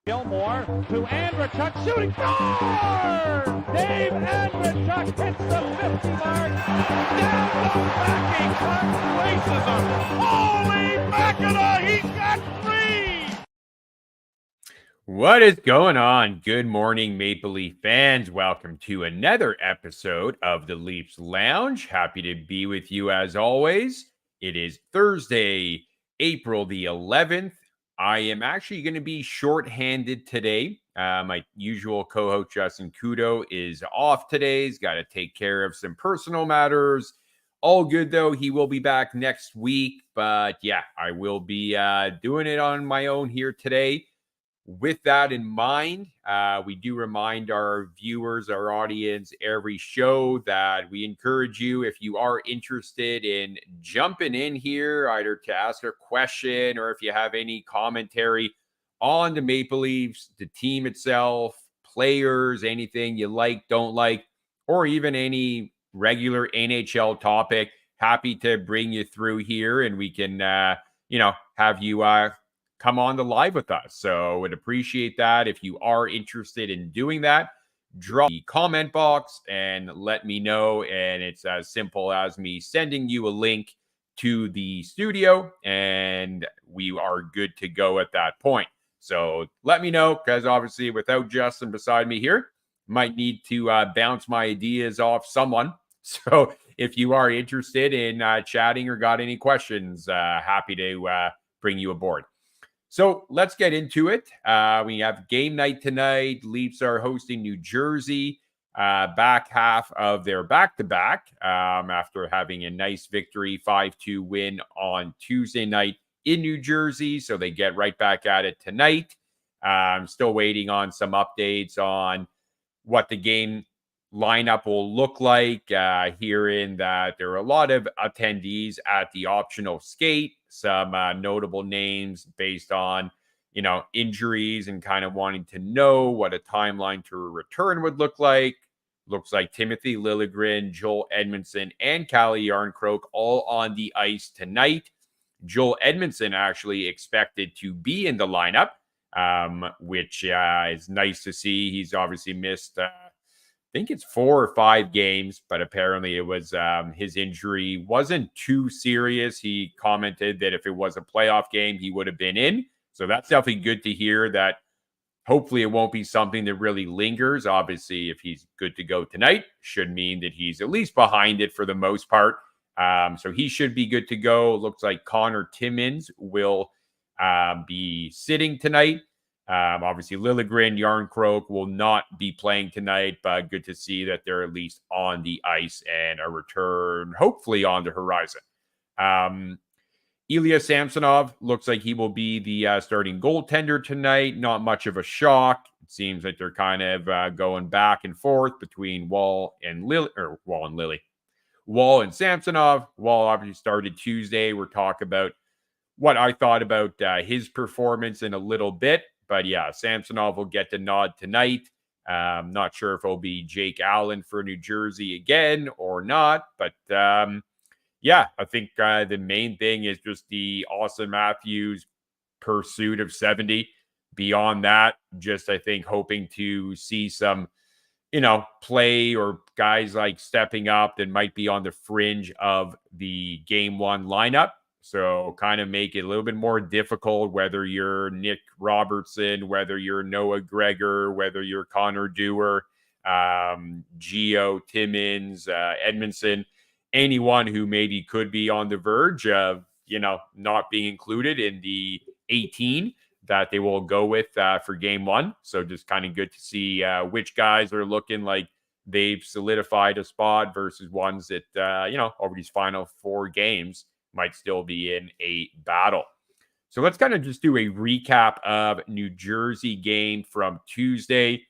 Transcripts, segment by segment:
Gilmore to Andrechuk, shooting, score! Dave Andrechuk hits the 50 mark, down the back, he races him. Holy mackerel, he's got three! What is going on? Good morning, Maple Leaf fans. Welcome to another episode of the Leafs Lounge. Happy to be with you as always. It is Thursday, April the 11th. I am actually going to be shorthanded today. My usual co-host Justin Kudo is off today. He's got to take care of some personal matters. All good, though. He will be back next week. But yeah, I will be doing it on my own here today. With that in mind, we do remind our viewers, our audience, every show that we encourage you, if you are interested in jumping in here, either to ask a question or if you have any commentary on the Maple Leafs, the team itself, players, anything you like, don't like, or even any regular NHL topic, happy to bring you through here and we can, have you come on the live with us. So would appreciate that. If you are interested in doing that, drop the comment box and let me know. And it's as simple as me sending you a link to the studio and we are good to go at that point. So let me know, because obviously without Justin beside me here, might need to bounce my ideas off someone. So if you are interested in chatting or got any questions, happy to bring you aboard. So let's get into it. We have game night tonight. Leafs are hosting New Jersey, back half of their back-to-back after having a nice victory, 5-2 win on Tuesday night in New Jersey. So they get right back at it tonight. I'm still waiting on some updates on what the game lineup will look like, hearing that there are a lot of attendees at the optional skate, some notable names based on, injuries and kind of wanting to know what a timeline to a return would look like. Looks like Timothy Liljegren, Joel Edmondson, and Calle Järnkrok all on the ice tonight. Joel Edmondson actually expected to be in the lineup, which is nice to see. He's obviously missed I think it's 4 or 5 games, but apparently it was his injury wasn't too serious. He commented that if it was a playoff game, he would have been in. So that's definitely good to hear that. Hopefully it won't be something that really lingers. Obviously, if he's good to go tonight, should mean that he's at least behind it for the most part. So he should be good to go. Looks like Connor Timmins will be sitting tonight. Obviously, Liljegren, Järnkrok will not be playing tonight, but good to see that they're at least on the ice and a return, hopefully, on the horizon. Ilya Samsonov looks like he will be the starting goaltender tonight. Not much of a shock. It seems like they're kind of going back and forth between Wall and Samsonov. Wall obviously started Tuesday. We'll talk about what I thought about his performance in a little bit. But yeah, Samsonov will get the nod tonight. Not sure if it'll be Jake Allen for New Jersey again or not. But yeah, I think the main thing is just the Austin Matthews pursuit of 70. Beyond that, just I think hoping to see some, play or guys like stepping up that might be on the fringe of the game one lineup. So kind of make it a little bit more difficult, whether you're Nick Robertson, whether you're Noah Gregor, whether you're Connor Dewar, Gio, Timmins, Edmondson, anyone who maybe could be on the verge of, not being included in the 18 that they will go with for game one. So just kind of good to see which guys are looking like they've solidified a spot versus ones that, over these final 4 games might still be in a battle. So let's kind of just do a recap of New Jersey game from Tuesday.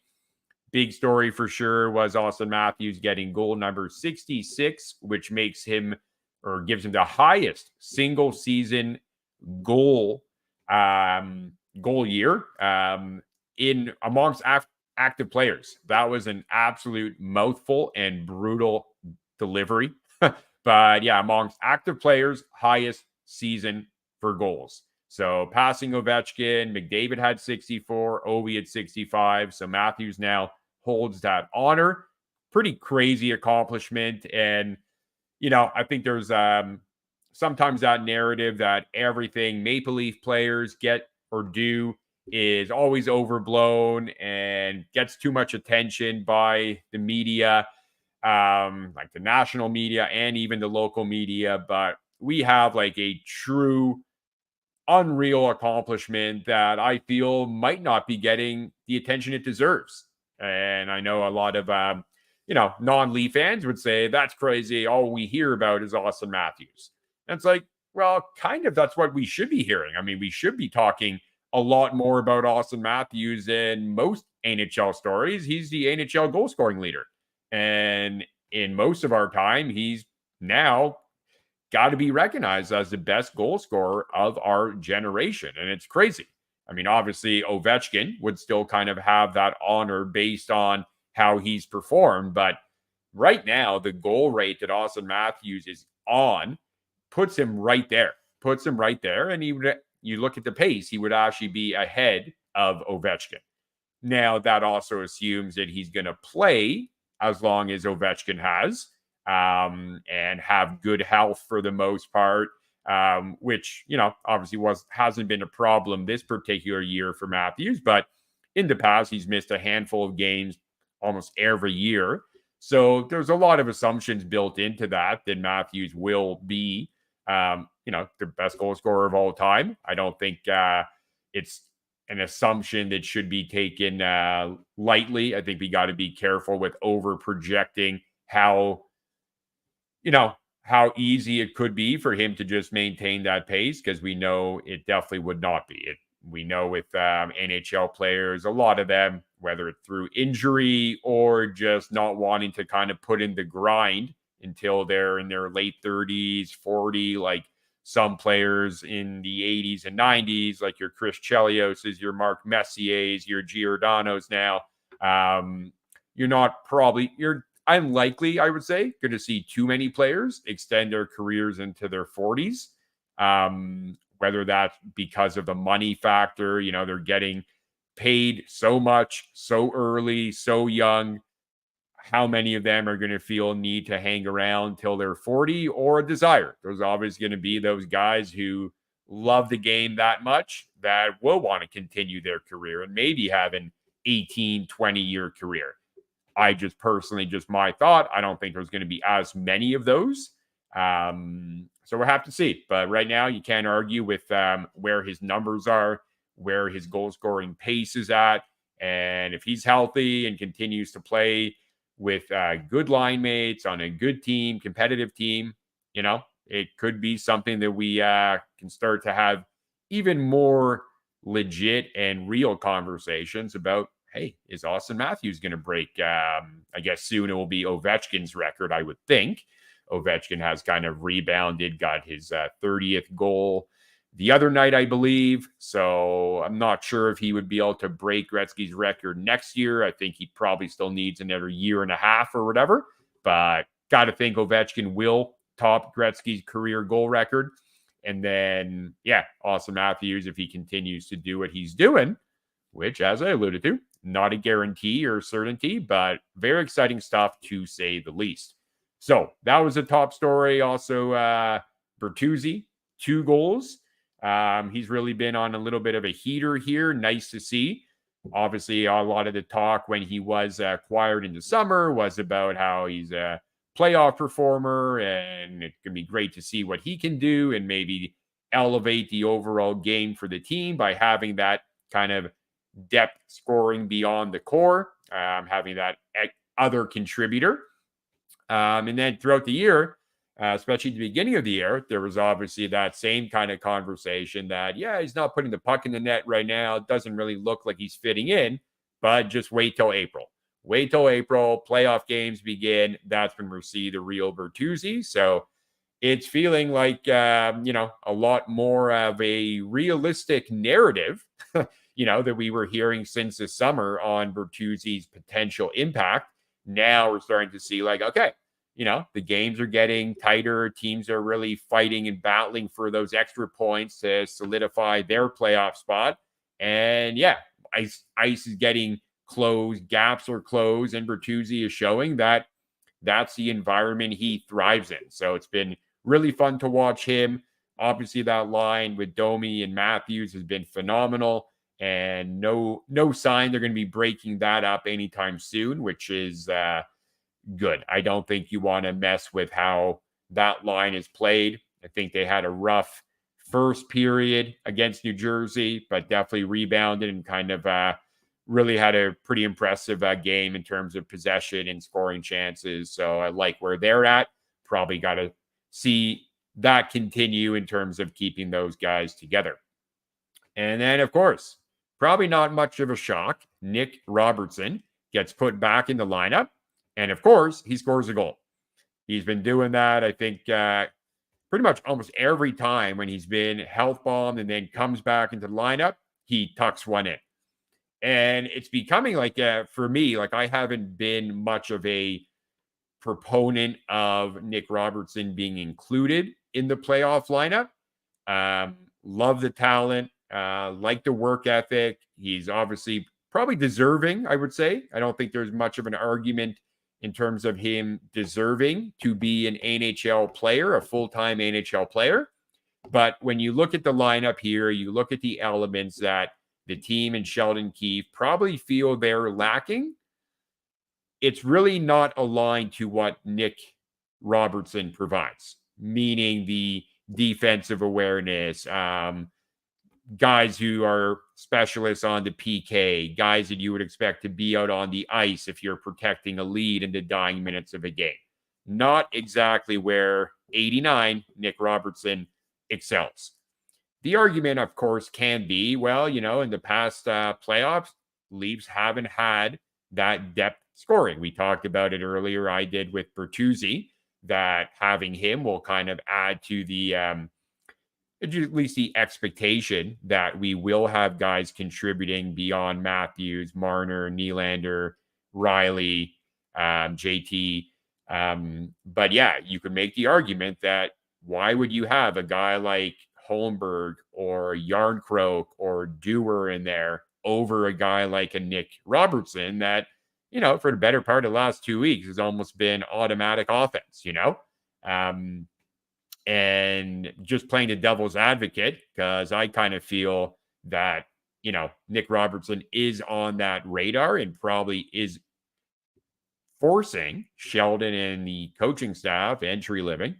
Big story for sure was Austin Matthews getting goal number 66, which makes him or gives him the highest single season goal year in amongst active players. That was an absolute mouthful and brutal delivery. But yeah, amongst active players, highest season for goals. So passing Ovechkin, McDavid had 64, Ovi at 65. So Matthews now holds that honor. Pretty crazy accomplishment. And, I think there's sometimes that narrative that everything Maple Leaf players get or do is always overblown and gets too much attention by the media, like the national media and even the local media. But we have like a true unreal accomplishment that I feel might not be getting the attention it deserves. And I know a lot of non-Leaf fans would say that's crazy. All we hear about is Austin Matthews. And it's like, well, kind of that's what we should be hearing. I mean, we should be talking a lot more about Austin Matthews than most NHL stories. He's the NHL goal scoring leader. And in most of our time, he's now got to be recognized as the best goal scorer of our generation. And it's crazy. I mean, obviously, Ovechkin would still kind of have that honor based on how he's performed. But right now, the goal rate that Austin Matthews is on puts him right there. And you look at the pace, he would actually be ahead of Ovechkin. Now, that also assumes that he's going to play as long as Ovechkin has. And have good health for the most part, which, obviously hasn't been a problem this particular year for Matthews. But in the past, he's missed a handful of games almost every year. So there's a lot of assumptions built into that Matthews will be, the best goal scorer of all time. I don't think it's an assumption that should be taken lightly. I think we got to be careful with over projecting how easy it could be for him to just maintain that pace, because we know it definitely would not be. We know with NHL players, a lot of them, whether it's through injury or just not wanting to kind of put in the grind until they're in their late 30s, 40, like some players in the 80s and 90s, like your Chris Chelioses, your Mark Messier's, your Giordano's now. You're unlikely, I would say, going to see too many players extend their careers into their 40s, whether that's because of the money factor. They're getting paid so much, so early, so young. How many of them are going to feel a need to hang around till they're 40 or a desire? There's always going to be those guys who love the game that much that will want to continue their career and maybe have an 18, 20-year career. I just my thought, I don't think there's going to be as many of those. So we'll have to see. But right now, you can't argue with where his numbers are, where his goal scoring pace is at. And if he's healthy and continues to play with good line mates on a good team, competitive team, it could be something that we can start to have even more legit and real conversations about. Hey, is Austin Matthews going to break? I guess soon it will be Ovechkin's record, I would think. Ovechkin has kind of rebounded, got his 30th goal the other night, I believe. So I'm not sure if he would be able to break Gretzky's record next year. I think he probably still needs another year and a half or whatever. But got to think Ovechkin will top Gretzky's career goal record. And then, Austin Matthews, if he continues to do what he's doing, which, as I alluded to, not a guarantee or certainty, but very exciting stuff to say the least. So that was a top story. Also, Bertuzzi, 2 goals. He's really been on a little bit of a heater here. Nice to see. Obviously, a lot of the talk when he was acquired in the summer was about how he's a playoff performer, and it can be great to see what he can do and maybe elevate the overall game for the team by having that kind of depth scoring beyond the core, having that other contributor. And then throughout the year, especially at the beginning of the year, there was obviously that same kind of conversation that, he's not putting the puck in the net right now. It doesn't really look like he's fitting in, but just wait till April. Playoff games begin. That's when we'll see the real Bertuzzi. So it's feeling like, a lot more of a realistic narrative, that we were hearing since the summer on Bertuzzi's potential impact. Now we're starting to see like, okay, the games are getting tighter. Teams are really fighting and battling for those extra points to solidify their playoff spot. And yeah, ice is getting closed, gaps are closed, and Bertuzzi is showing that that's the environment he thrives in. So it's been really fun to watch him. Obviously, that line with Domi and Matthews has been phenomenal, and no sign they're going to be breaking that up anytime soon, which is good. I don't think you want to mess with how that line is played. I think they had a rough first period against New Jersey, but definitely rebounded and kind of really had a pretty impressive game in terms of possession and scoring chances. So I like where they're at. Probably got to see that continue in terms of keeping those guys together. And then, of course, probably not much of a shock, Nick Robertson gets put back in the lineup. And of course, he scores a goal. He's been doing that, I think, pretty much almost every time when he's been health bombed and then comes back into the lineup, he tucks one in. And it's becoming like, for me, like I haven't been much of a proponent of Nick Robertson being included in the playoff lineup. Love the talent, like the work ethic. He's obviously probably deserving, I would say. I don't think there's much of an argument in terms of him deserving to be an NHL player, a full-time NHL player. But when you look at the lineup here, you look at the elements that the team and Sheldon Keefe probably feel they're lacking. It's really not aligned to what Nick Robertson provides, meaning the defensive awareness, guys who are specialists on the PK, guys that you would expect to be out on the ice if you're protecting a lead in the dying minutes of a game. Not exactly where 89 Nick Robertson excels. The argument, of course, can be, well, in the past playoffs, Leafs haven't had that depth scoring. We talked about it earlier. I did with Bertuzzi, that having him will kind of add to the at least the expectation that we will have guys contributing beyond Matthews, Marner, Nylander, Riley, JT. But yeah, you could make the argument that why would you have a guy like Holmberg or Yarncroke or Dewar in there over a guy like a Nick Robertson that, for the better part of the last 2 weeks has almost been automatic offense, and just playing the devil's advocate, because I kind of feel that, Nick Robertson is on that radar and probably is forcing Sheldon and the coaching staff and Treliving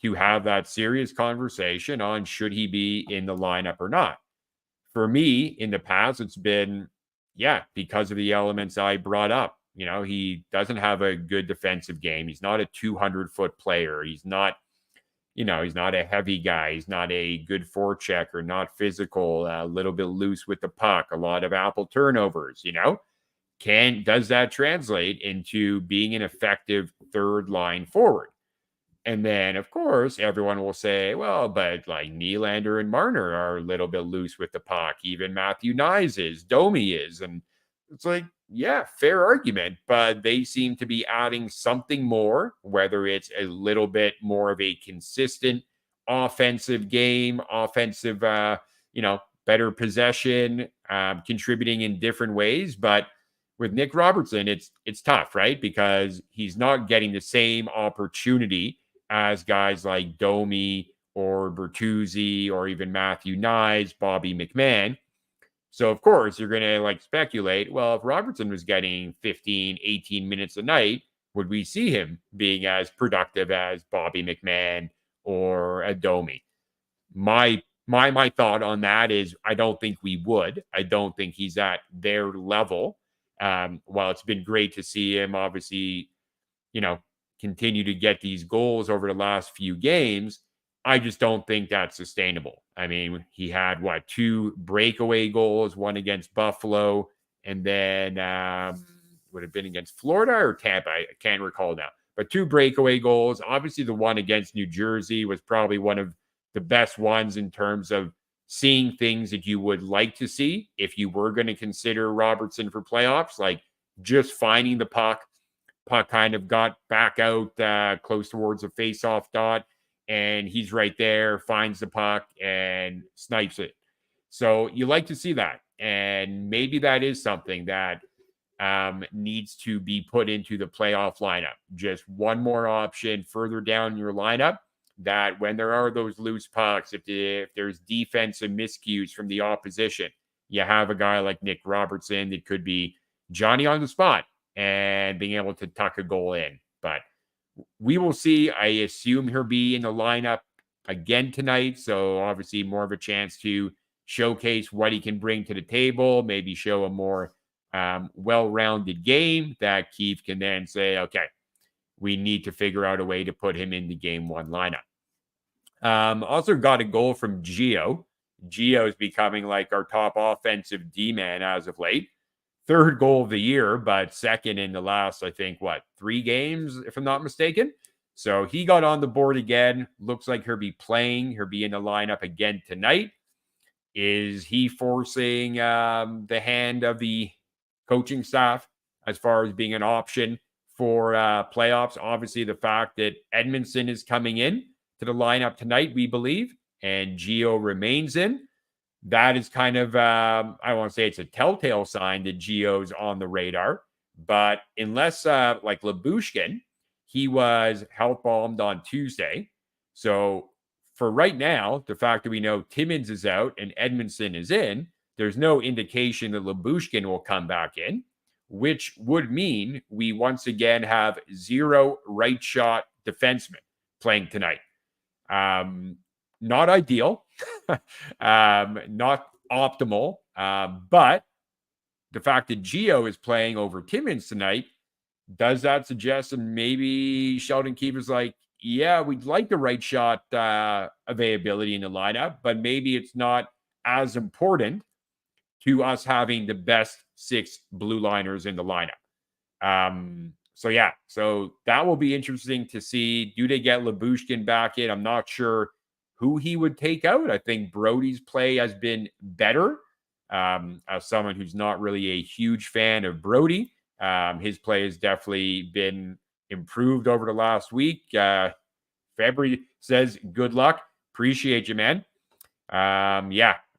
to have that serious conversation on should he be in the lineup or not. For me, in the past, it's been, because of the elements I brought up. He doesn't have a good defensive game. He's not a 200-foot player. He's not, he's not a heavy guy. He's not a good forechecker, not physical, a little bit loose with the puck, a lot of apple turnovers, does that translate into being an effective third line forward? And then, of course, everyone will say, well, but like Nylander and Marner are a little bit loose with the puck. Even Matthew Knies is, Domi is. And it's like, yeah, fair argument. But they seem to be adding something more, whether it's a little bit more of a consistent offensive game, offensive, better possession, contributing in different ways. But with Nick Robertson, it's tough, right? Because he's not getting the same opportunity as guys like Domi or Bertuzzi or even Matthew Knies, Bobby McMahon. So, of course, you're going to speculate, well, if Robertson was getting 15, 18 minutes a night, would we see him being as productive as Bobby McMahon or a Domi? My thought on that is I don't think we would. I don't think he's at their level. While it's been great to see him, obviously, continue to get these goals over the last few games, I just don't think that's sustainable. I mean, he had 2 breakaway goals, one against Buffalo, and then would have been against Florida or Tampa. I can't recall now, but 2 breakaway goals. Obviously, the one against New Jersey was probably one of the best ones in terms of seeing things that you would like to see if you were going to consider Robertson for playoffs, like just finding the puck, puck kind of got back out close towards the face-off dot, and he's right there, finds the puck and snipes it. So you like to see that. And maybe that is something that needs to be put into the playoff lineup. Just one more option further down your lineup, that when there are those loose pucks, if there's defensive miscues from the opposition, you have a guy like Nick Robertson that could be Johnny on the spot and being able to tuck a goal in. But we will see. I assume he'll be in the lineup again tonight. So obviously more of a chance to showcase what he can bring to the table, maybe show a more well-rounded game that Keefe can then say, okay, we need to figure out a way to put him in the game one lineup. Also got a goal from Gio. Gio is becoming like our top offensive D-man as of late. Third goal of the year, but second in the last, I think, 3 games, if I'm not mistaken. So he got on the board again. Looks like he'll be playing. He'll be in the lineup again tonight. Is he forcing the hand of the coaching staff as far as being an option for playoffs? Obviously, the fact that Edmondson is coming in to the lineup tonight, we believe, and Gio remains in, that is kind of, I don't want to say it's a telltale sign that Gio's on the radar. But unless, like Lyubushkin, he was health bombed on Tuesday. So for right now, the fact that we know Timmins is out and Edmondson is in, there's no indication that Lyubushkin will come back in, which would mean we once again have 0 right shot defensemen playing tonight. Not ideal, not optimal, but the fact that Gio is playing over Timmins tonight, does that suggest that maybe Sheldon Keefe is like, yeah, we'd like the right shot availability in the lineup, but maybe it's not as important to us having the best 6 blue liners in the lineup. So that will be interesting to see. Do they get Lyubushkin back in? I'm not sure who he would take out. I think Brody's play has been better. As someone who's not really a huge fan of Brody, his play has definitely been improved over the last week. February says, good luck. Appreciate you, man.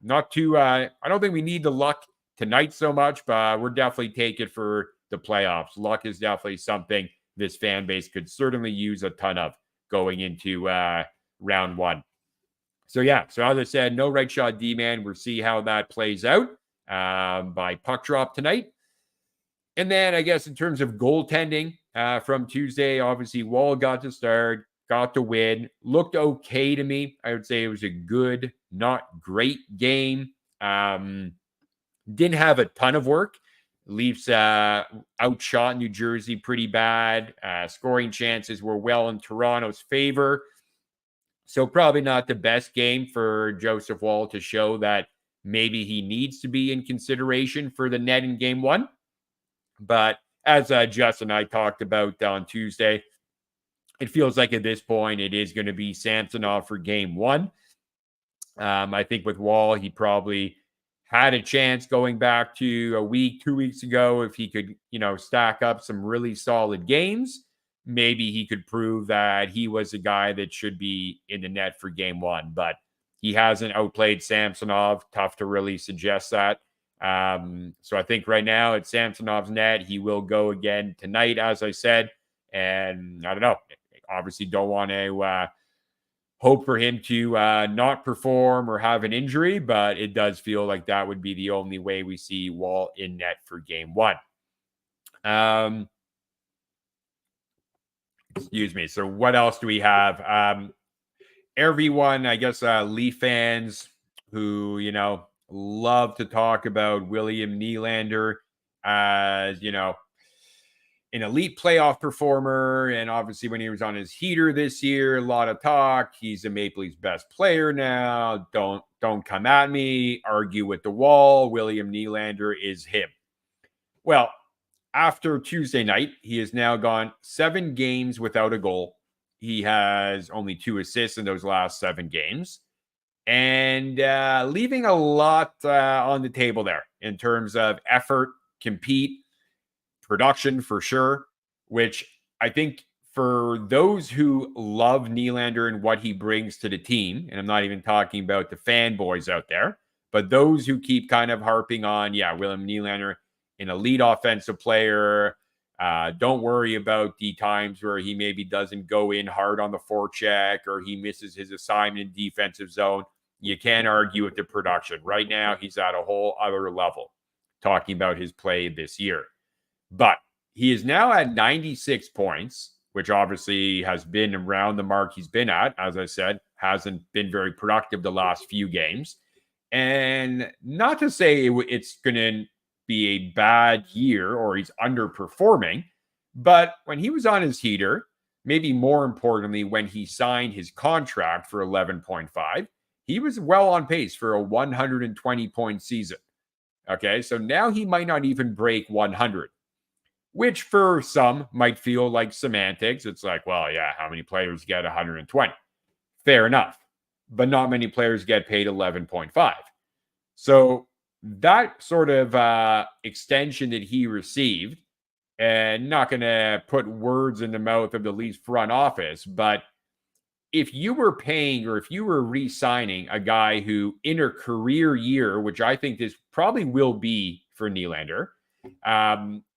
Not too, I don't think we need the luck tonight so much, but we're definitely taking it for the playoffs. Luck is definitely something this fan base could certainly use a ton of going into round 1. So as I said, no right shot D-man. We'll see how that plays out by puck drop tonight. And then I guess in terms of goaltending from Tuesday, obviously Wall got to start, got to win, looked okay to me. I would say it was a good, not great game. Didn't have a ton of work. Leafs outshot New Jersey pretty bad. Scoring chances were well in Toronto's favor. So probably not the best game for Joseph Woll to show that maybe he needs to be in consideration for the net in game 1. But as Justin and I talked about on Tuesday, it feels like at this point it is going to be Samsonov for game 1. I think with Woll, he probably had a chance going back to a week, 2 weeks ago. If he could, stack up some really solid games, maybe he could prove that he was a guy that should be in the net for game 1. But he hasn't outplayed Samsonov. Tough to really suggest that. So I think right now it's Samsonov's net. He will go again tonight, as I said. And I don't know. Obviously don't want to hope for him to not perform or have an injury, but it does feel like that would be the only way we see Woll in net for game 1. Excuse me. So what else do we have? Everyone, I guess, Leaf fans who, love to talk about William Nylander as, an elite playoff performer. And obviously when he was on his heater this year, a lot of talk. He's the Maple Leafs best player now. Don't come at me. Argue with the wall. William Nylander is him. Well, after Tuesday night, he has now gone 7 games without a goal. He has only 2 assists in those last 7 games. And leaving a lot on the table there in terms of effort, compete, production for sure. which I think for those who love Nylander and what he brings to the team, and I'm not even talking about the fanboys out there, but those who keep kind of harping on, William Nylander, an elite offensive player. Don't worry about the times where he maybe doesn't go in hard on the forecheck or he misses his assignment in defensive zone. You can't argue with the production. Right now, he's at a whole other level talking about his play this year. But he is now at 96 points, which obviously has been around the mark he's been at. As I said, hasn't been very productive the last few games. And not to say it's going to be a bad year or he's underperforming, but when he was on his heater, maybe more importantly, when he signed his contract for 11.5, he was well on pace for a 120 point season. Okay, so now he might not even break 100, which for some might feel like semantics. It's like, well, yeah, how many players get 120? Fair enough, but not many players get paid 11.5. So that sort of extension that he received, and not going to put words in the mouth of the Leafs front office, but if you were paying or if you were re-signing a guy who in a career year, which I think this probably will be for Nylander,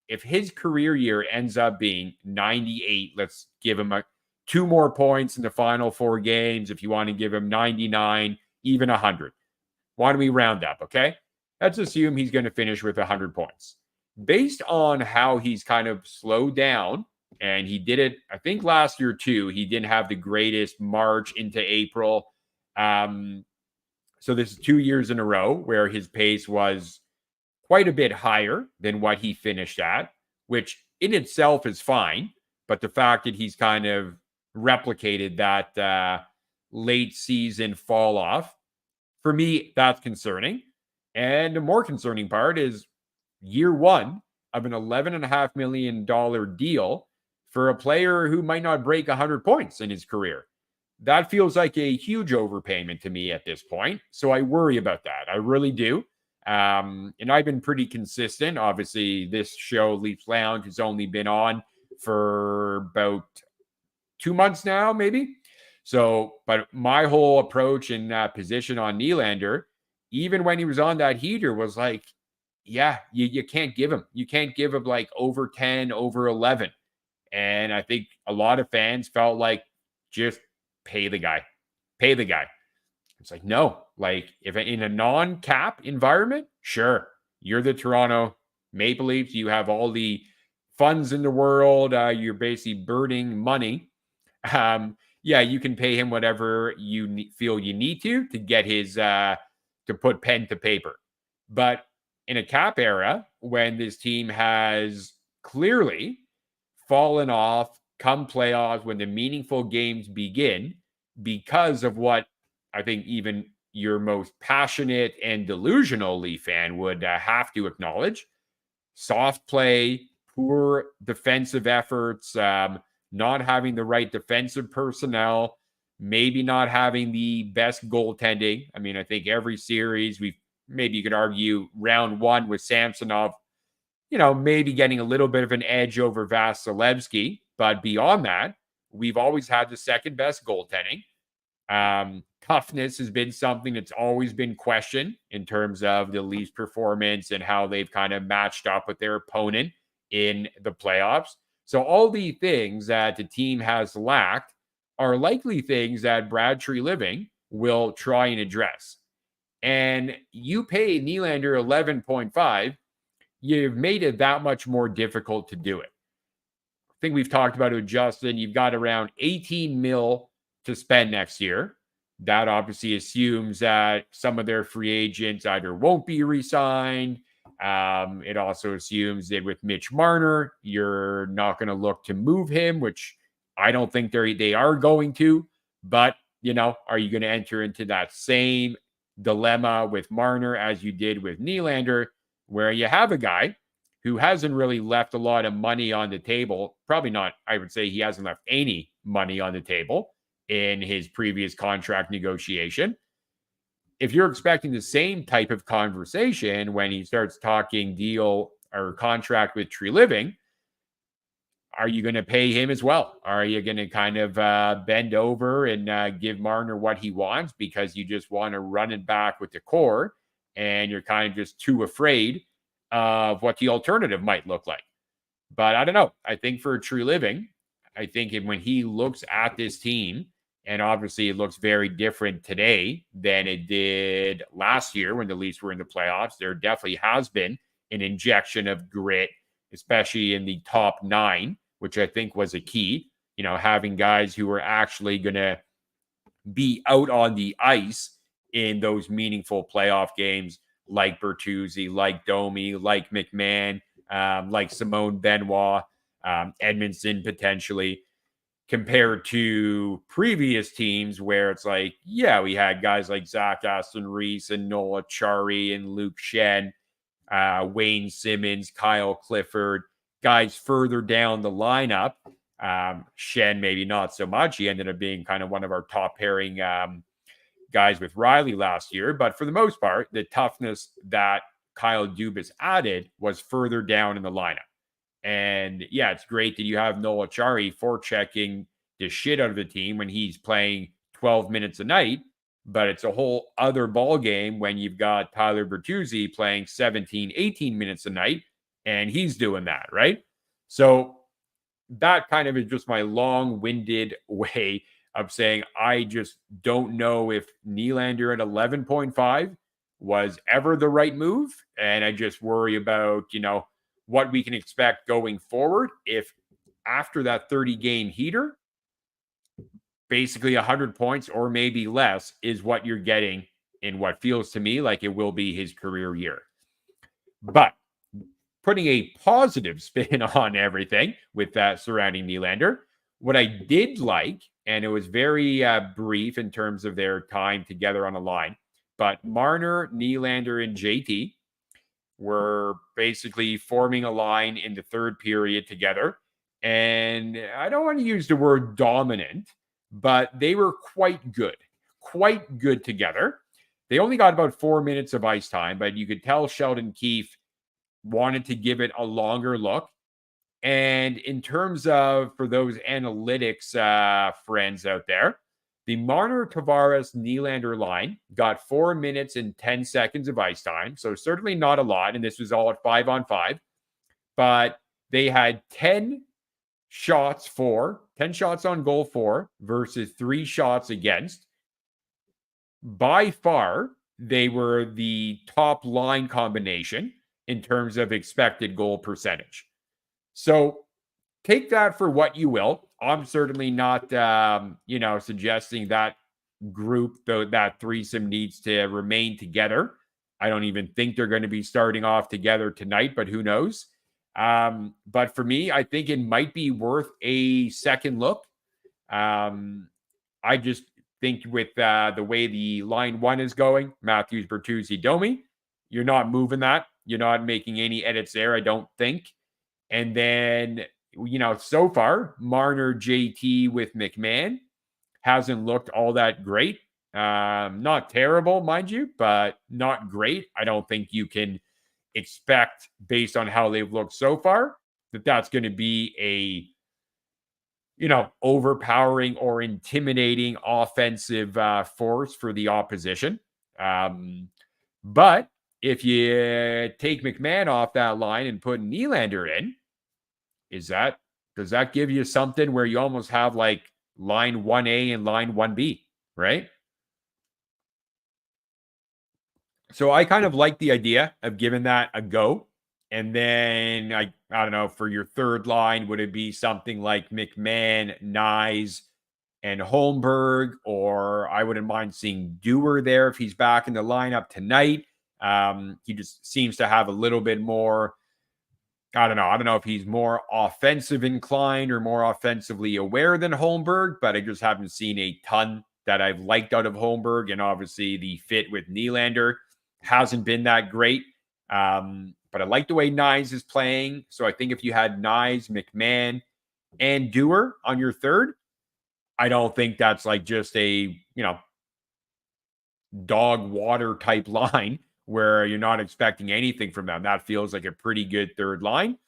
if his career year ends up being 98, let's give him 2 more points in the final 4 games. If you want to give him 99, even 100. Why don't we round up, okay? Let's assume he's going to finish with 100 points. Based on how he's kind of slowed down, and he did it, I think last year too, he didn't have the greatest March into April. So this is 2 years in a row where his pace was quite a bit higher than what he finished at, which in itself is fine. But the fact that he's kind of replicated that late season fall off, for me, that's concerning. And the more concerning part is year one of an $11.5 million deal for a player who might not break 100 points in his career. That feels like a huge overpayment to me at this point. So I worry about that. I really do. And I've been pretty consistent. Obviously, this show, Leafs Lounge, has only been on for about 2 months now, maybe. So, but my whole approach and position on Nylander, even when he was on that heater, was like, yeah, you can't give him. You can't give him like over 10, over 11. And I think a lot of fans felt like, just pay the guy. Pay the guy. It's like, no, like if in a non-cap environment, sure, you're the Toronto Maple Leafs. You have all the funds in the world. You're basically burning money. Yeah, you can pay him whatever you feel you need to get his, to put pen to paper. But in a cap era, when this team has clearly fallen off come playoffs, when the meaningful games begin, because of what I think even your most passionate and delusional Leaf fan would have to acknowledge: soft play, poor defensive efforts, not having the right defensive personnel, maybe not having the best goaltending. I mean, I think every series maybe you could argue round one with Samsonov, maybe getting a little bit of an edge over Vasilevsky. But beyond that, we've always had the second best goaltending. Toughness has been something that's always been questioned in terms of the Leafs' performance and how they've kind of matched up with their opponent in the playoffs. So all the things that the team has lacked are likely things that Brad Treliving will try and address. And you pay Nylander 11.5, you've made it that much more difficult to do it. I think we've talked about it, Justin. You've got around 18 mil to spend next year. That obviously assumes that some of their free agents either won't be re-signed. It also assumes that with Mitch Marner, you're not going to look to move him, which I don't think they are going to. But, are you going to enter into that same dilemma with Marner as you did with Nylander, where you have a guy who hasn't really left a lot of money on the table? Probably not. I would say he hasn't left any money on the table in his previous contract negotiation. If you're expecting the same type of conversation when he starts talking deal or contract with Treliving, are you going to pay him as well? Are you going to kind of bend over and give Marner what he wants because you just want to run it back with the core and you're kind of just too afraid of what the alternative might look like? But I don't know. I think for True Living, I think when he looks at this team, and obviously it looks very different today than it did last year when the Leafs were in the playoffs. There definitely has been an injection of grit, especially in the top nine, which I think was a key. Having guys who are actually going to be out on the ice in those meaningful playoff games, like Bertuzzi, like Domi, like McMahon, like Simone Benoit, Edmondson potentially, compared to previous teams where it's like, yeah, we had guys like Zach Aston Reese and Noah Chari and Luke Shen, Wayne Simmons, Kyle Clifford, guys further down the lineup. Shen, maybe not so much. He ended up being kind of one of our top pairing guys with Riley last year. But for the most part, the toughness that Kyle Dubas added was further down in the lineup. And yeah, it's great that you have Noah Chari forechecking the shit out of the team when he's playing 12 minutes a night. But it's a whole other ball game when you've got Tyler Bertuzzi playing 17, 18 minutes a night, and he's doing that, right? So that kind of is just my long-winded way of saying I just don't know if Nylander at 11.5 was ever the right move. And I just worry about, what we can expect going forward if after that 30-game heater, basically 100 points or maybe less is what you're getting in what feels to me like it will be his career year. But putting a positive spin on everything with that surrounding Nylander, what I did like, and it was very brief in terms of their time together on a line, but Marner, Nylander, and JT were basically forming a line in the third period together. And I don't want to use the word dominant, but they were quite good together. They only got about 4 minutes of ice time, but you could tell Sheldon Keefe wanted to give it a longer look. And in terms of, for those analytics friends out there, the Marner, Tavares, Nylander line got 4 minutes and 10 seconds of ice time. So certainly not a lot. And this was all at 5-on-5. But they had 10 shots on goal for versus 3 shots against. By far, they were the top line combination in terms of expected goal percentage. So take that for what you will. I'm certainly not, suggesting that group, though, that threesome needs to remain together. I don't even think they're going to be starting off together tonight, but who knows? But for me, I think it might be worth a second look. I just think with the way the line one is going, Matthews, Bertuzzi, Domi, you're not moving that. You're not making any edits there, I don't think. And then, so far, Marner, JT with McMahon hasn't looked all that great. Not terrible, mind you, but not great. I don't think you can expect, based on how they've looked so far, that that's going to be a, overpowering or intimidating offensive force for the opposition. But if you take McMahon off that line and put Nylander in, does that give you something where you almost have like line 1A and line 1B, right? So I kind of like the idea of giving that a go. And then I don't know, for your third line, would it be something like McMahon, Nyes, and Holmberg? Or I wouldn't mind seeing Dewar there if he's back in the lineup tonight. He just seems to have a little bit more, I don't know if he's more offensive inclined or more offensively aware than Holmberg, but I just haven't seen a ton that I've liked out of Holmberg. And obviously the fit with Nylander hasn't been that great. But I like the way Nyes is playing. So I think if you had Nyes, McMahon, and Dewar on your third, I don't think that's like just a, dog water type line where you're not expecting anything from them. That feels like a pretty good third line.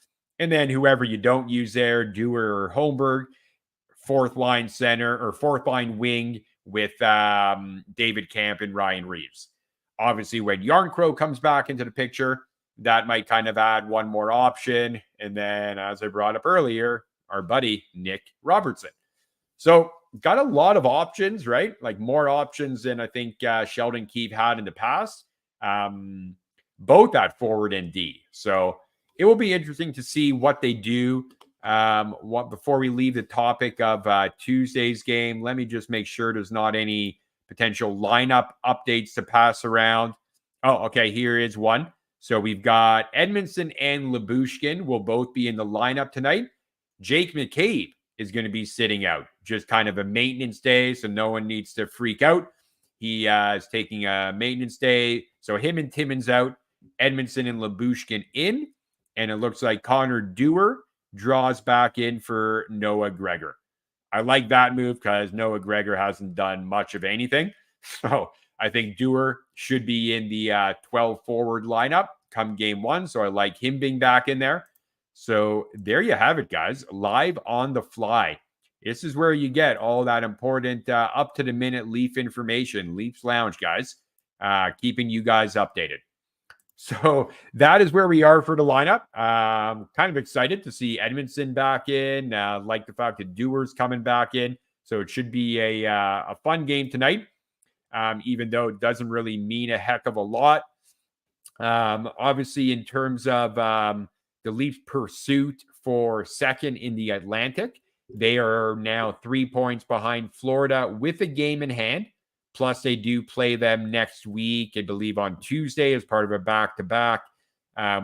And then whoever you don't use there, Dewar or Holmberg, fourth line center or fourth line wing with David Camp and Ryan Reeves. Obviously, when Yarncrow comes back into the picture, that might kind of add one more option. And then, as I brought up earlier, our buddy Nick Robertson. So got a lot of options, right? Like more options than I think Sheldon Keefe had in the past, both at forward and D. So it will be interesting to see what they do. Before we leave the topic of Tuesday's game, let me just make sure there's not any potential lineup updates to pass around. Oh, okay, here is one. So we've got Edmondson and Lyubushkin will both be in the lineup tonight. Jake McCabe is going to be sitting out, just kind of a maintenance day, so no one needs to freak out. He is taking a maintenance day, so him and Timmins out, Edmondson and Lyubushkin in, and it looks like Connor Dewar draws back in for Noah Gregor. I like that move because Noah Gregor hasn't done much of anything, so I think Dewar should be in the 12 forward lineup come game one, so I like him being back in there. So there you have it, guys. Live on the fly. This is where you get all that important up-to-the-minute Leaf information. Leafs Lounge, guys. Keeping you guys updated. So that is where we are for the lineup. Kind of excited to see Edmondson back in. Like the fact that Dewar's coming back in. So it should be a fun game tonight, even though it doesn't really mean a heck of a lot. Obviously, in terms of the Leafs' pursuit for second in the Atlantic, they are now 3 points behind Florida with a game in hand. Plus, they do play them next week, I believe, on Tuesday as part of a back-to-back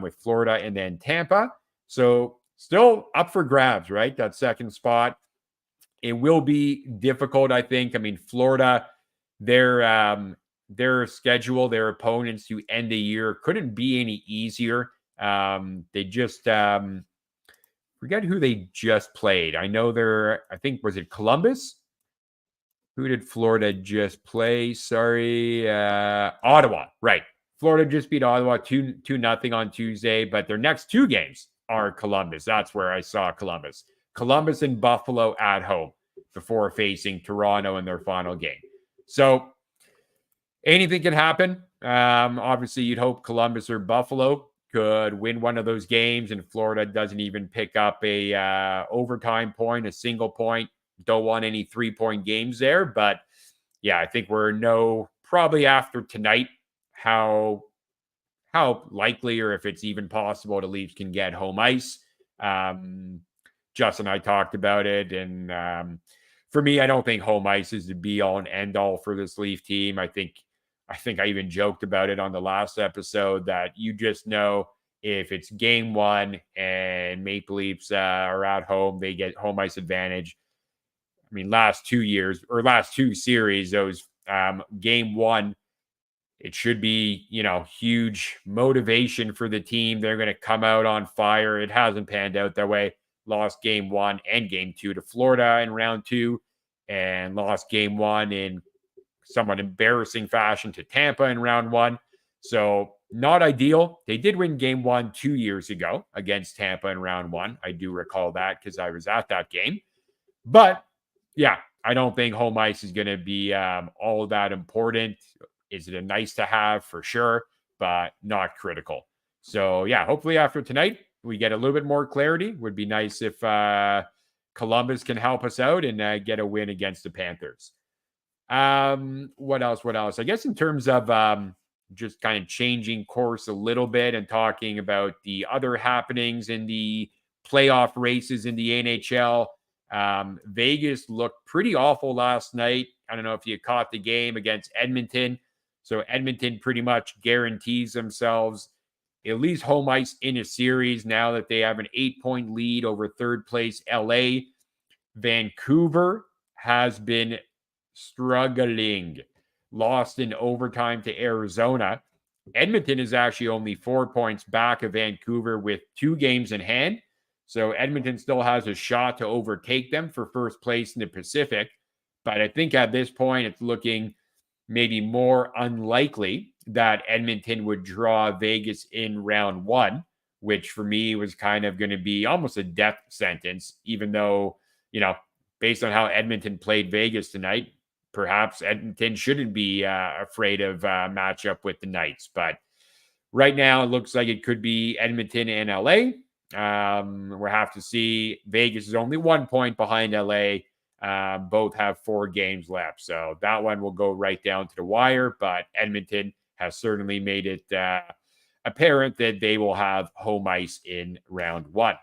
with Florida and then Tampa. So still up for grabs, right? That second spot. It will be difficult, I think. I mean, Florida, their schedule, their opponents to end the year couldn't be any easier. They just forget who they just played. I know I think, was it Columbus? Who did Florida just play? Sorry. Ottawa. Right. Florida just beat Ottawa 2-0 on Tuesday, but their next two games are Columbus. That's where I saw Columbus. Columbus and Buffalo at home before facing Toronto in their final game. So anything can happen. Obviously, you'd hope Columbus or Buffalo could win one of those games, and Florida doesn't even pick up a overtime point, a single point. Don't want any 3-point games there. But yeah, I think probably after tonight, how likely or if it's even possible the Leafs can get home ice. Justin and I talked about it, and for me, I don't think home ice is the be-all and end-all for this Leaf team. I think I even joked about it on the last episode that you just know if it's game one and Maple Leafs are at home, they get home ice advantage. I mean, last two series, those game one, it should be, huge motivation for the team. They're going to come out on fire. It hasn't panned out that way. Lost game one and game two to Florida in round two, and lost game one in somewhat embarrassing fashion to Tampa in round one. So not ideal. They did win game one 2 years ago against Tampa in round one. I do recall that because I was at that game. But yeah, I don't think home ice is going to be all that important. Is it a nice to have? For sure, but not critical. So yeah, hopefully after tonight, we get a little bit more clarity. Would be nice if Columbus can help us out and get a win against the Panthers. What else? I guess in terms of just kind of changing course a little bit and talking about the other happenings in the playoff races in the NHL. Vegas looked pretty awful last night. I don't know if you caught the game against Edmonton. So Edmonton pretty much guarantees themselves at least home ice in a series now that they have an 8-point lead over third place LA. Vancouver has been struggling, lost in overtime to Arizona. Edmonton is actually only 4 points back of Vancouver with 2 games in hand. So Edmonton still has a shot to overtake them for first place in the Pacific. But I think at this point, it's looking maybe more unlikely that Edmonton would draw Vegas in round one, which for me was kind of going to be almost a death sentence, even though, based on how Edmonton played Vegas tonight, perhaps Edmonton shouldn't be afraid of matchup with the Knights. But right now, it looks like it could be Edmonton and LA. We'll have to see. Vegas is only 1 point behind LA. Both have 4 games left. So that one will go right down to the wire. But Edmonton has certainly made it apparent that they will have home ice in round 1.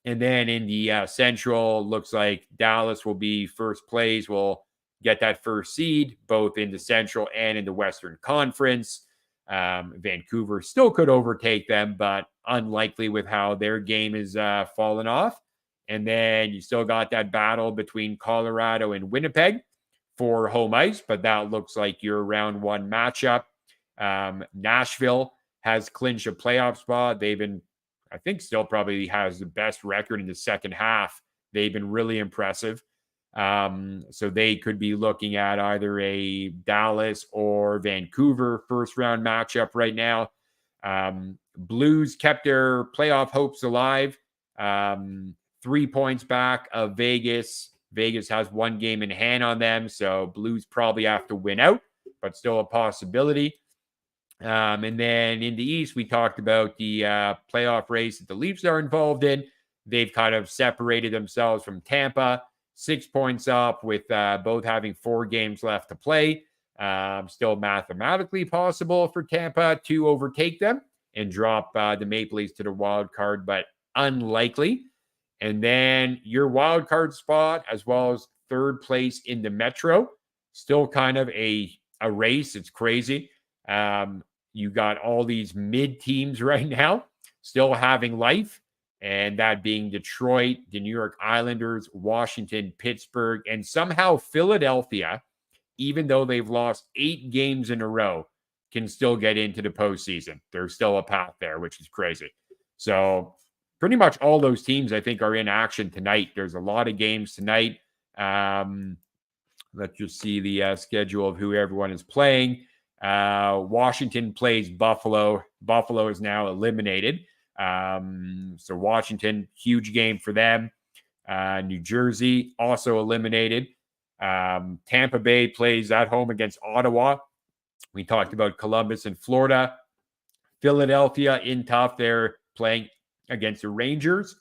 And then in the Central, looks like Dallas will be first place. Will get that first seed, both in the Central and in the Western Conference. Vancouver still could overtake them, but unlikely with how their game is fallen off. And then you still got that battle between Colorado and Winnipeg for home ice, but that looks like your round 1 matchup. Nashville has clinched a playoff spot. They've been, I think, still probably has the best record in the second half. They've been really impressive. So they could be looking at either a Dallas or Vancouver first round matchup right now. Blues kept their playoff hopes alive. 3 points back of Vegas. Vegas has 1 game in hand on them, so Blues probably have to win out, but still a possibility. And then in the East, we talked about the playoff race that the Leafs are involved in. They've kind of separated themselves from Tampa, 6 points up with both having 4 games left to play. Still mathematically possible for Tampa to overtake them and drop the Maple Leafs to the wild card, but unlikely. And then your wild card spot, as well as third place in the Metro, still kind of a race. It's crazy. You got all these mid teams right now still having life, and that being Detroit, the New York Islanders, Washington, Pittsburgh, and somehow Philadelphia, even though they've lost 8 games in a row, can still get into the postseason. There's still a path there, which is crazy. So pretty much all those teams, I think, are in action tonight. There's a lot of games tonight. Let's just see the schedule of who everyone is playing. Washington plays Buffalo. Buffalo is now eliminated. So Washington, huge game for them. New Jersey also eliminated. Tampa Bay plays at home against Ottawa. We talked about Columbus and Florida. Philadelphia in tough. They're playing against the Rangers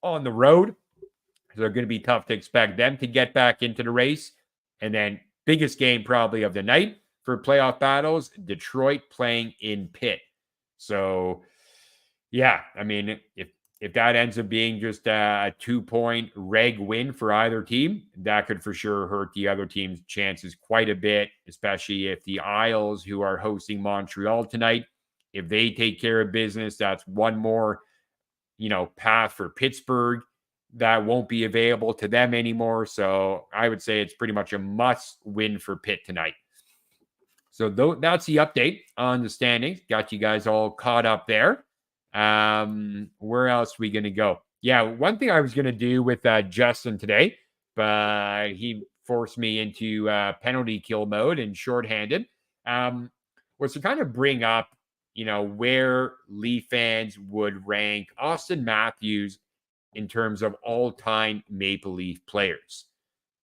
on the road. So they're going to be tough to expect them to get back into the race. And then biggest game probably of the night for playoff battles, Detroit playing in Pitt. So, yeah, I mean, if that ends up being just a 2-point reg win for either team, that could for sure hurt the other team's chances quite a bit, especially if the Isles, who are hosting Montreal tonight, if they take care of business, that's one more, path for Pittsburgh that won't be available to them anymore. So I would say it's pretty much a must win for Pitt tonight. So that's the update on the standings. Got you guys all caught up there. Where else are we going to go? Yeah, one thing I was going to do with Justin today, but he forced me into penalty kill mode and shorthanded, was to kind of bring up, where Leaf fans would rank Austin Matthews in terms of all-time Maple Leaf players.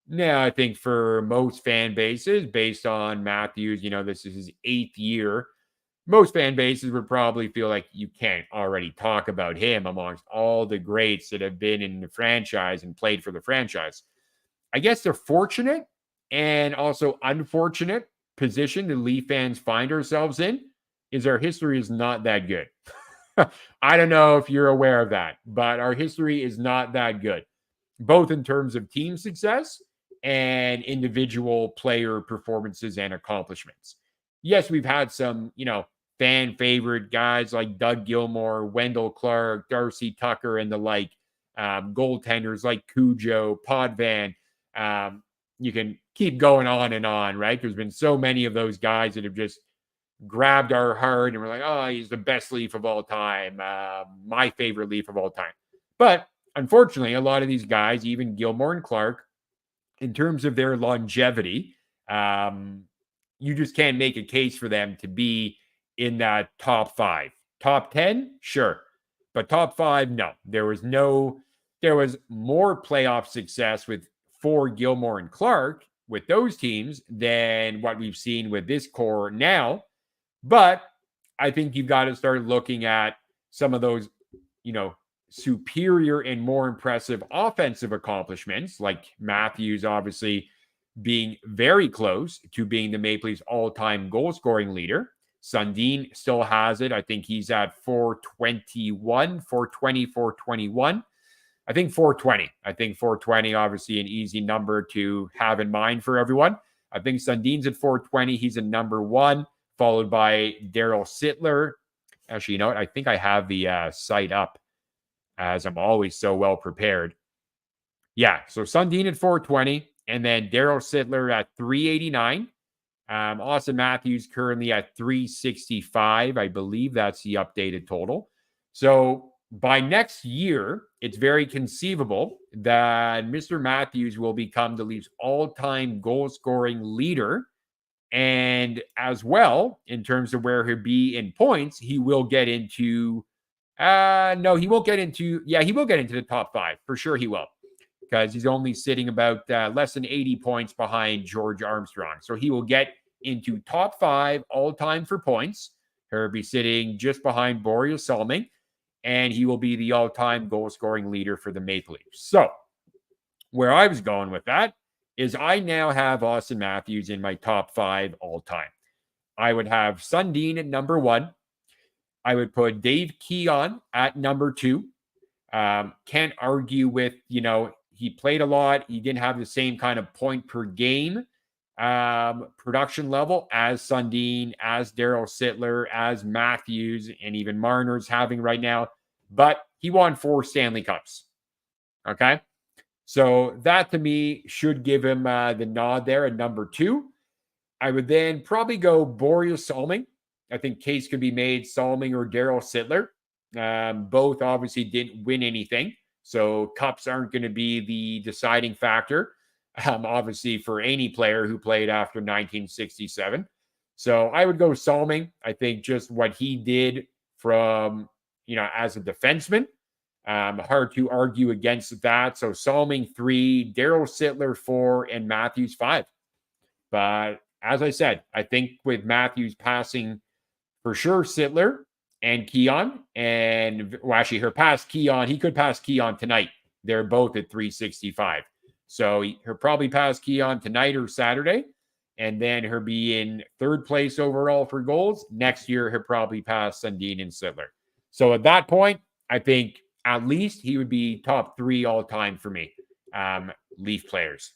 Now, I think for most fan bases, based on Matthews, this is his 8th year, most fan bases would probably feel like you can't already talk about him amongst all the greats that have been in the franchise and played for the franchise. I guess the fortunate and also unfortunate position the Leaf fans find ourselves in is our history is not that good. I don't know if you're aware of that, but our history is not that good, both in terms of team success and individual player performances and accomplishments. Yes, we've had some, fan favorite guys like Doug Gilmour, Wendell Clark, Darcy Tucker, and the like, goaltenders like Cujo, Potvin. You can keep going on and on, right? There's been so many of those guys that have just grabbed our heart and we're like, oh, he's the best Leaf of all time, my favorite Leaf of all time. But unfortunately, a lot of these guys, even Gilmour and Clark, in terms of their longevity, you just can't make a case for them to be in that top 5. Top 10, sure. But top 5, no. There was more playoff success for Gilmore and Clark with those teams than what we've seen with this core now. But I think you've got to start looking at some of those, superior and more impressive offensive accomplishments, like Matthews obviously being very close to being the Maple Leafs all-time goal-scoring leader. Sundin still has it. I think he's at 421. I think 420. I think 420, obviously an easy number to have in mind for everyone. I think Sundin's at 420. He's at number 1, followed by Daryl Sittler. Actually, you know what? I think I have the site up, as I'm always so well prepared. Yeah, so Sundin at 420, and then Daryl Sittler at 389. Austin Matthews currently at 365. I believe that's the updated total. So by next year, it's very conceivable that Mr. Matthews will become the Leafs' all-time goal-scoring leader. And as well, in terms of where he'll be in points, he will get into he will get into the top 5. For sure he will, because he's only sitting about less than 80 points behind George Armstrong. So he will get into top 5 all-time for points. He'll be sitting just behind Boris Salming, and he will be the all-time goal-scoring leader for the Maple Leafs. So where I was going with that is I now have Austin Matthews in my top 5 all-time. I would have Sundin at number 1. I would put Dave Keon at number 2. Can't argue with, he played a lot. He didn't have the same kind of point per game production level as Sundin, as Daryl Sittler, as Matthews, and even Marner's having right now. But he won 4 Stanley Cups. Okay? So that, to me, should give him the nod there at number 2. I would then probably go Boris Salming. I think case could be made Salming or Daryl Sittler. Both obviously didn't win anything, so cups aren't going to be the deciding factor, obviously, for any player who played after 1967. So I would go Salming. I think just what he did from, as a defenseman, hard to argue against that. So Salming 3, Daryl Sittler 4, and Matthews 5. But as I said, I think with Matthews passing for sure Sittler and Keon, and actually he'll pass Keon. He could pass Keon tonight. They're both at 365. So he'll probably pass Keon tonight or Saturday, and then he'll be in 3rd place overall for goals. Next year, he'll probably pass Sundin and Sittler. So at that point, I think at least he would be top 3 all time for me, Leaf players.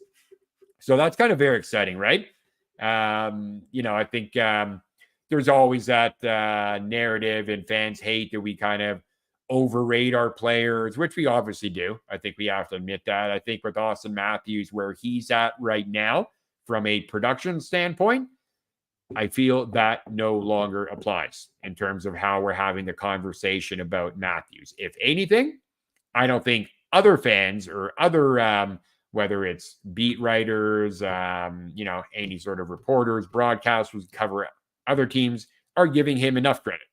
So that's kind of very exciting, right? I think there's always that narrative, and fans hate that we kind of overrate our players, which we obviously do. I think we have to admit that. I think with Austin Matthews, where he's at right now from a production standpoint, I feel that no longer applies in terms of how we're having the conversation about Matthews. If anything, I don't think other fans or other whether it's beat writers, any sort of reporters, broadcasters cover other teams, are giving him enough credit.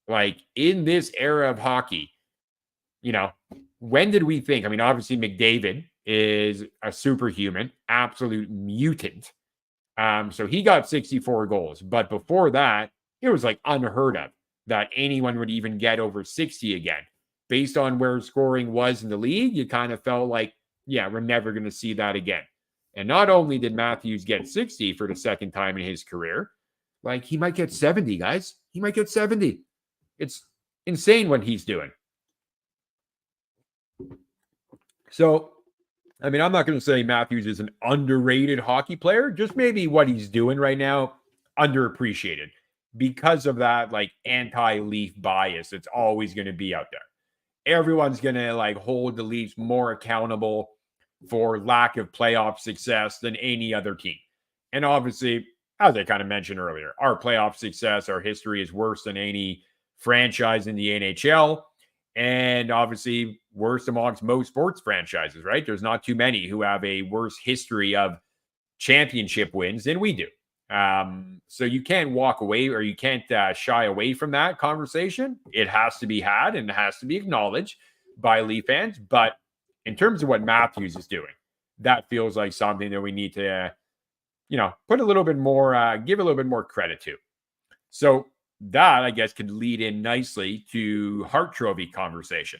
Like, in this era of hockey, when did we think? I mean, obviously McDavid is a superhuman, absolute mutant. So he got 64 goals. But before that, it was like unheard of that anyone would even get over 60 again. Based on where scoring was in the league, you kind of felt like, yeah, we're never going to see that again. And not only did Matthews get 60 for the second time in his career, like, he might get 70, guys. He might get 70. It's insane what he's doing. So, I mean, I'm not going to say Matthews is an underrated hockey player, just maybe what he's doing right now, underappreciated. Because of that, like, anti-Leaf bias, it's always going to be out there. Everyone's going to, like, hold the Leafs more accountable for lack of playoff success than any other team. And obviously, as I kind of mentioned earlier, our playoff success, our history is worse than any franchise in the NHL, and obviously worse amongst most sports franchises, right? There's not too many who have a worse history of championship wins than we do. So you can't walk away or you can't shy away from that conversation. It has to be had and it has to be acknowledged by Leaf fans. But in terms of what Matthews is doing, that feels like something that we need to, put a little bit more, give a little bit more credit to. So that, I guess, could lead in nicely to Hart Trophy conversation.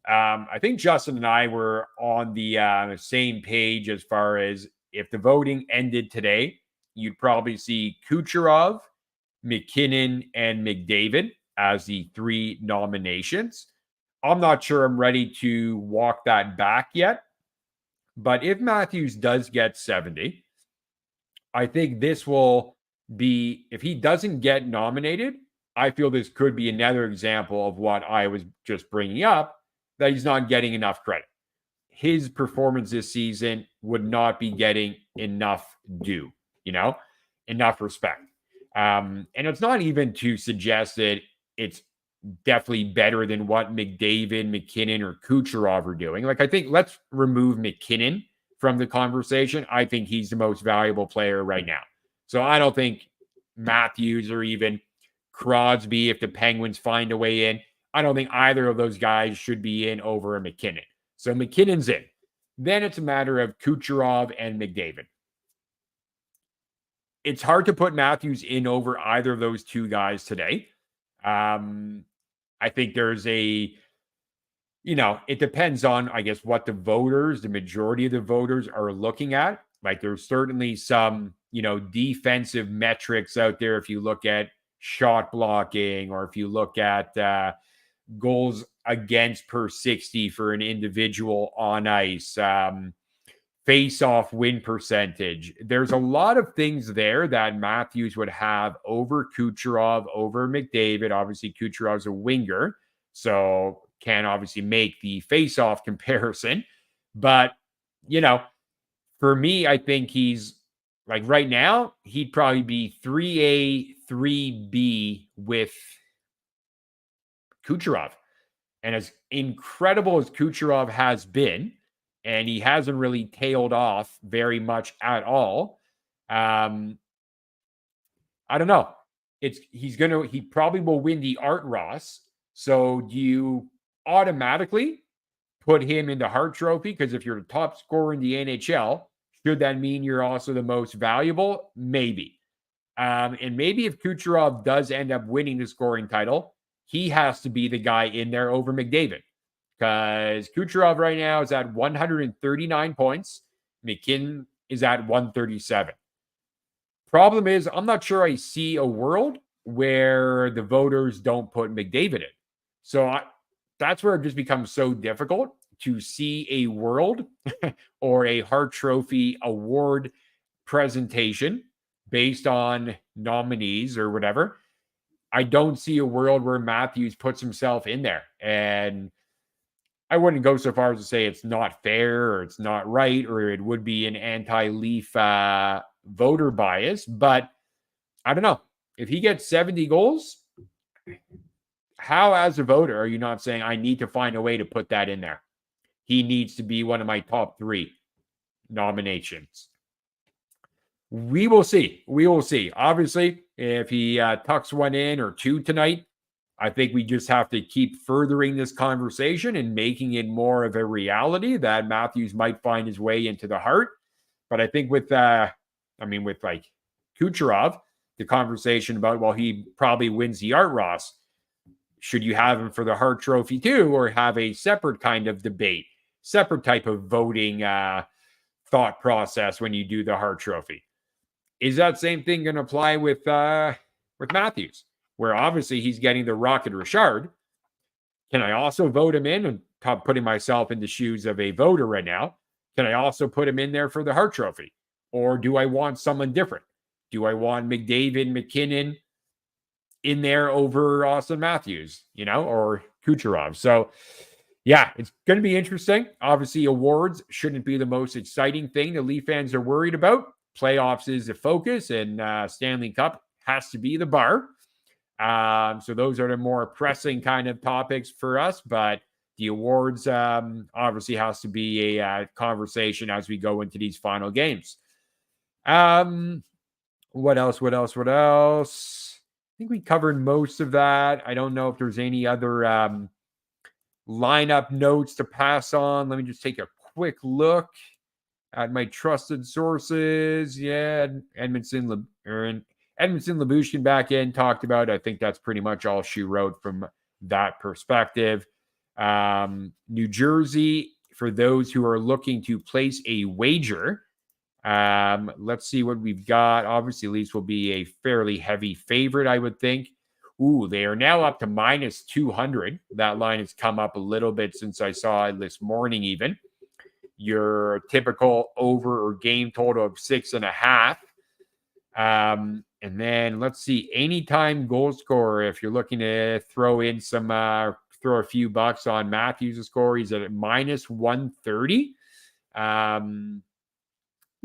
I think Justin and I were on the same page as far as if the voting ended today, you'd probably see Kucherov, McKinnon, and McDavid as the 3 nominations. I'm not sure I'm ready to walk that back yet. But if Matthews does get 70, I think this will be, if he doesn't get nominated, I feel this could be another example of what I was just bringing up, that he's not getting enough credit. His performance this season would not be getting enough due, enough respect. And it's not even to suggest that it's definitely better than what McDavid, McKinnon, or Kucherov are doing. Like, I think let's remove McKinnon from the conversation. I think he's the most valuable player right now. So I don't think Matthews or even Crosby, if the Penguins find a way in, I don't think either of those guys should be in over a McKinnon. So McKinnon's in. Then it's a matter of Kucherov and McDavid. It's hard to put Matthews in over either of those two guys today. I think there's it depends on, I guess, what the majority of the voters are looking at. Like, there's certainly some, defensive metrics out there. If you look at shot blocking, or if you look at goals against per 60 for an individual on ice, face-off win percentage. There's a lot of things there that Matthews would have over Kucherov, over McDavid. Obviously, Kucherov's a winger, so can't obviously make the face-off comparison. But, for me, I think he's, like, right now, he'd probably be 3A, 3B with Kucherov. And as incredible as Kucherov has been, and he hasn't really tailed off very much at all, I don't know. He probably will win the Art Ross. So do you automatically put him in the Hart Trophy? Because if you're the top scorer in the NHL, should that mean you're also the most valuable? Maybe. And maybe if Kucherov does end up winning the scoring title, he has to be the guy in there over McDavid. Because Kucherov right now is at 139 points. McKinnon is at 137. Problem is, I'm not sure I see a world where the voters don't put McDavid in. So that's where it just becomes so difficult to see a world or a Hart Trophy award presentation based on nominees or whatever. I don't see a world where Matthews puts himself in there. And I wouldn't go so far as to say it's not fair or it's not right or it would be an anti-Leaf voter bias. But I don't know. If he gets 70 goals, how as a voter are you not saying I need to find a way to put that in there? He needs to be one of my top 3 nominations. We will see. We will see. Obviously, if he tucks one in or 2 tonight, I think we just have to keep furthering this conversation and making it more of a reality that Matthews might find his way into the Hart. But I think with like Kucherov, the conversation about, well, he probably wins the Art Ross. Should you have him for the Hart Trophy too, or have a separate kind of debate, separate type of voting thought process when you do the Hart Trophy? Is that same thing going to apply with Matthews, where obviously he's getting the Rocket Richard? Can I also vote him in? And putting myself in the shoes of a voter right now, can I also put him in there for the Hart Trophy? Or do I want someone different? Do I want McDavid, McKinnon in there over Austin Matthews, or Kucherov? So, yeah, it's going to be interesting. Obviously, awards shouldn't be the most exciting thing the Leaf fans are worried about. Playoffs is the focus, and Stanley Cup has to be the bar. So those are the more pressing kind of topics for us. But the awards obviously has to be a conversation as we go into these final games. What else? What else? What else? I think we covered most of that. I don't know if there's any other lineup notes to pass on. Let me just take a quick look at my trusted sources. Yeah, Edmondson Labushkin back in talked about. I think that's pretty much all she wrote from that perspective. New Jersey, for those who are looking to place a wager. Let's see what we've got. Obviously, Leafs will be a fairly heavy favorite, I would think. Ooh, they are now up to minus 200. That line has come up a little bit since I saw it this morning, even. Your typical over or game total of 6.5. And then let's see, anytime goal scorer. If you're looking to throw in some, throw a few bucks on Matthews' score, he's at minus 130.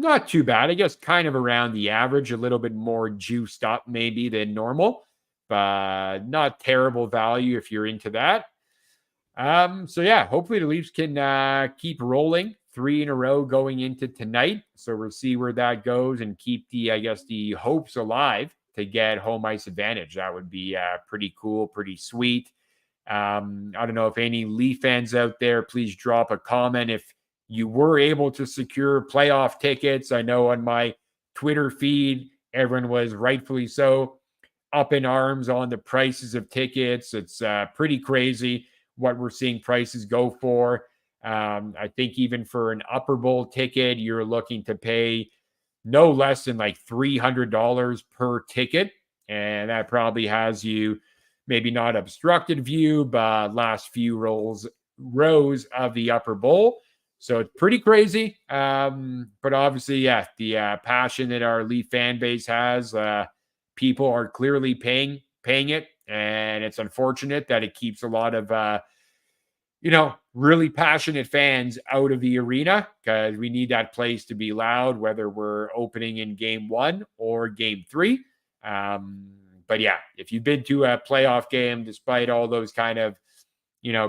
Not too bad. I guess kind of around the average, a little bit more juiced up maybe than normal, but not terrible value if you're into that. So yeah, hopefully the Leafs can keep rolling 3 in a row going into tonight. So we'll see where that goes and keep the hopes alive to get home ice advantage. That would be pretty cool, pretty sweet. I don't know if any Leaf fans out there, please drop a comment if you were able to secure playoff tickets. I know on my Twitter feed, everyone was rightfully so up in arms on the prices of tickets. It's pretty crazy what we're seeing prices go for. I think even for an upper bowl ticket, you're looking to pay no less than like $300 per ticket. And that probably has you maybe not obstructed view, but last few rows of the upper bowl. So it's pretty crazy. But obviously, yeah, the passion that our Leaf fan base has, people are clearly paying it. And it's unfortunate that it keeps a lot of, really passionate fans out of the arena, because we need that place to be loud, whether we're opening in game 1 or game 3. But yeah, if you've been to a playoff game, despite all those kind of,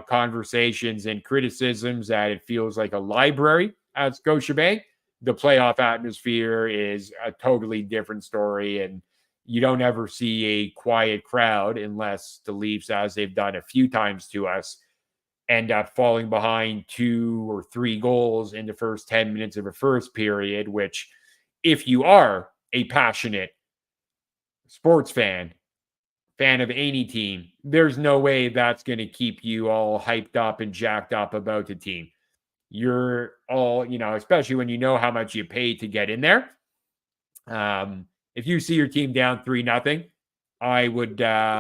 conversations and criticisms that it feels like a library at Scotiabank, the playoff atmosphere is a totally different story. And you don't ever see a quiet crowd unless the Leafs, as they've done a few times to us, end up falling behind 2 or 3 goals in the first 10 minutes of a first period, which if you are a passionate sports fan of any team, there's no way that's going to keep you all hyped up and jacked up about the team. You're all, especially when you know how much you paid to get in there. If you see your team down 3-0, I would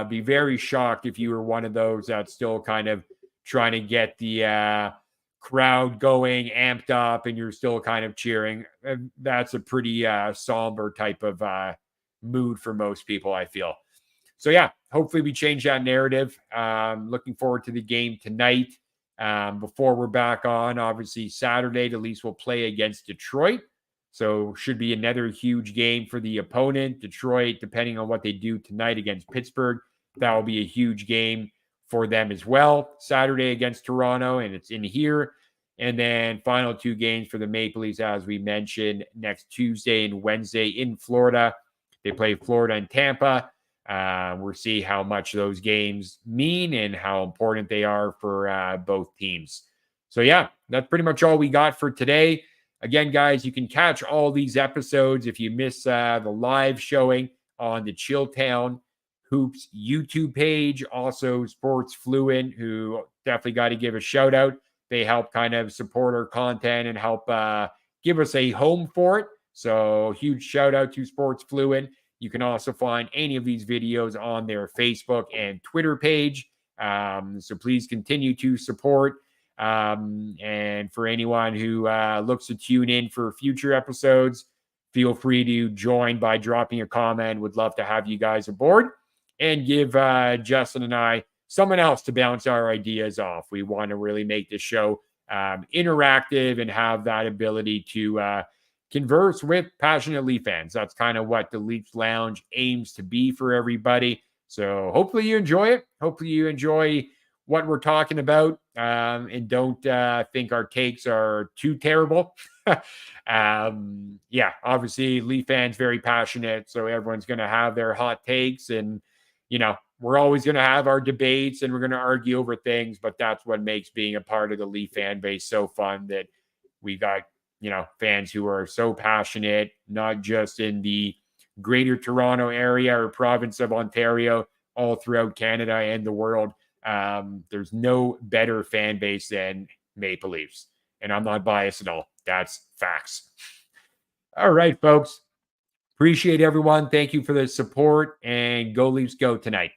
be very shocked if you were one of those that's still kind of trying to get the crowd going, amped up, and you're still kind of cheering. That's a pretty somber type of mood for most people, I feel. So yeah, hopefully we change that narrative. Looking forward to the game tonight. Before we're back on, obviously Saturday, the Leafs will play against Detroit. So should be another huge game for the opponent. Detroit, depending on what they do tonight against Pittsburgh, that will be a huge game for them as well. Saturday against Toronto, and it's in here. And then final 2 games for the Maple Leafs, as we mentioned, next Tuesday and Wednesday in Florida. They play Florida and Tampa. We'll see how much those games mean and how important they are for both teams. So yeah, that's pretty much all we got for today. Again, guys, you can catch all these episodes if you miss the live showing on the Chilltown Hoops YouTube page. Also, Sports Fluent, who definitely got to give a shout out. They help kind of support our content and help give us a home for it. So huge shout out to Sports Fluent. You can also find any of these videos on their Facebook and Twitter page. So please continue to support. And for anyone who looks to tune in for future episodes, feel free to join by dropping a comment. Would love to have you guys aboard and give Justin and I someone else to bounce our ideas off. We want to really make this show interactive and have that ability to converse with passionate Leaf fans. That's kind of what the Leafs Lounge aims to be for everybody. So hopefully you enjoy it. Hopefully you enjoy what we're talking about and don't think our takes are too terrible. Yeah, obviously Leaf fans very passionate, so everyone's going to have their hot takes, and we're always going to have our debates and we're going to argue over things, but that's what makes being a part of the Leaf fan base so fun, that we got fans who are so passionate, not just in the greater Toronto area or province of Ontario, all throughout Canada and the world. There's no better fan base than Maple Leafs. And I'm not biased at all. That's facts. All right, folks. Appreciate everyone. Thank you for the support, and go Leafs go tonight.